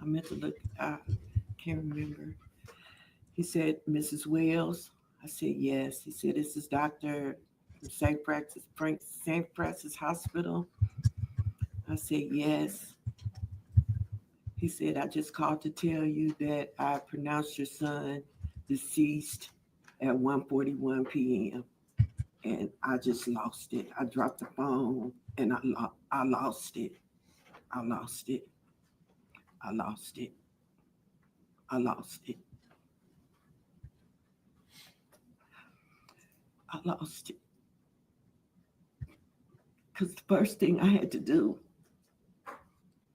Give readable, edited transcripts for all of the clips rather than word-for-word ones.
I meant to look. I can't remember. He said, Mrs. Wells. I said, yes. He said, this is Doctor from St. Francis Hospital. I said, yes. He said, I just called to tell you that I pronounced your son deceased at 1:41 p.m. And I just lost it. I dropped the phone and I lost it. I lost it. I lost it. I lost it. I lost it. Because the first thing I had to do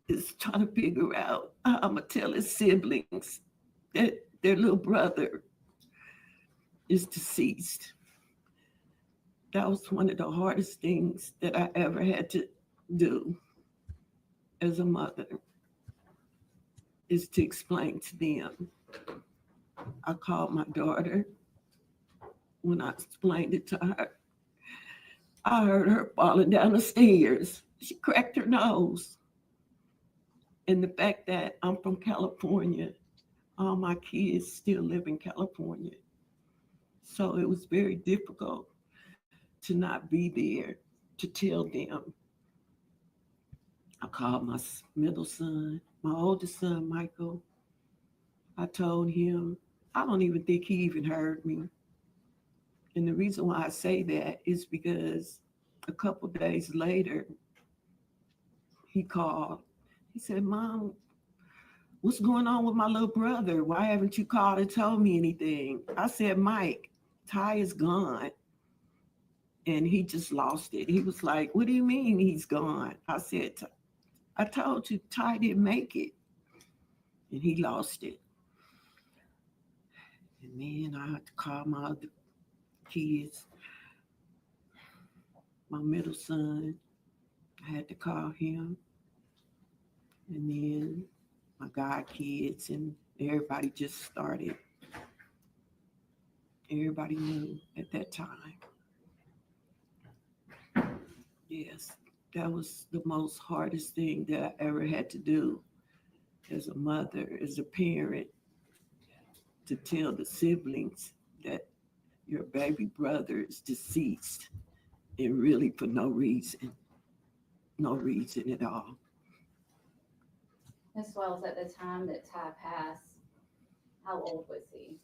is try to figure out how I'm going to tell his siblings that their little brother is deceased. That was one of the hardest things that I ever had to do as a mother, is to explain to them. I called my daughter. When I explained it to her, I heard her falling down the stairs. She cracked her nose. And the fact that I'm from California, all my kids still live in California. So it was very difficult to not be there to tell them. I called my middle son, my oldest son, Michael. I told him, I don't even think he even heard me. And the reason why I say that is because a couple days later, he called. He said, Mom, what's going on with my little brother? Why haven't you called and told me anything? I said, Mike, Ty is gone. And he just lost it. He was like, what do you mean he's gone? I said, I told you Ty didn't make it. And he lost it. And then I had to call my other kids. My middle son, I had to call him. And then my god kids, and everybody just started. Everybody knew at that time. Yes, that was the most hardest thing that I ever had to do as a mother, as a parent, to tell the siblings that your baby brother is deceased, and really for no reason at all. Miss Wells, at the time that Ty passed, how old was he?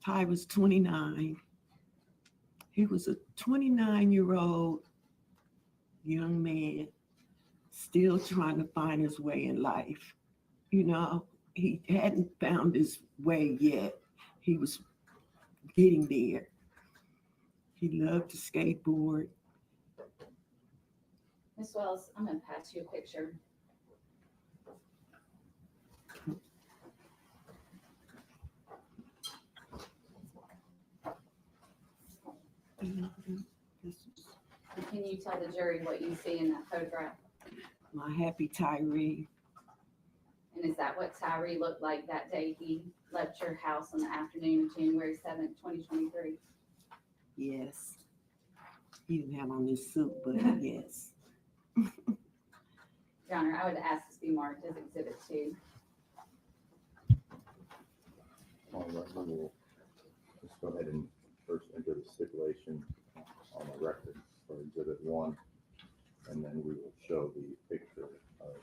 Ty was 29. He was a 29-year-old young man still trying to find his way in life. You know, he hadn't found his way yet. He was getting there. He loved to skateboard. Miss Wells, I'm going to pass you a picture. Can you tell the jury what you see in that photograph? My happy Tyree. And is that what Tyree looked like that day he left your house on the afternoon of January 7th, 2023? Yes. He didn't have on his suit, but yes. Your Honor, I would ask this be marked as Exhibit 2. All right, we will just go ahead and first enter the stipulation on the record for Exhibit 1, and then we will show the picture of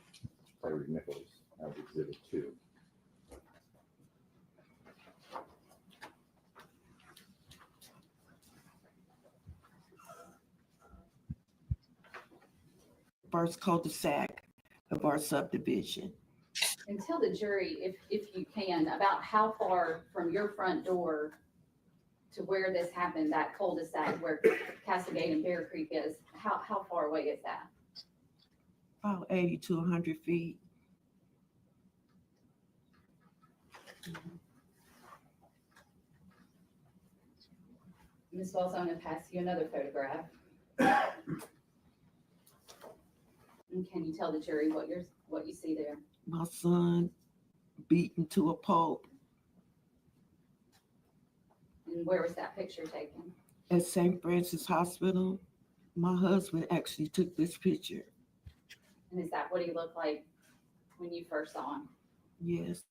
Tyree Nichols as Exhibit 2. First cul-de-sac of our subdivision. And tell the jury, if you can, about how far from your front door to where this happened, that cul-de-sac where Cascade and Bear Creek is, how far away is that? About 80 to 100 feet. Ms. Wells, I'm going to pass you another photograph. And can you tell the jury what you see there? My son beaten to a pulp And where was that picture taken? at St. Francis Hospital. My husband actually took this picture. And is that what he looked like when you first saw him? Yes.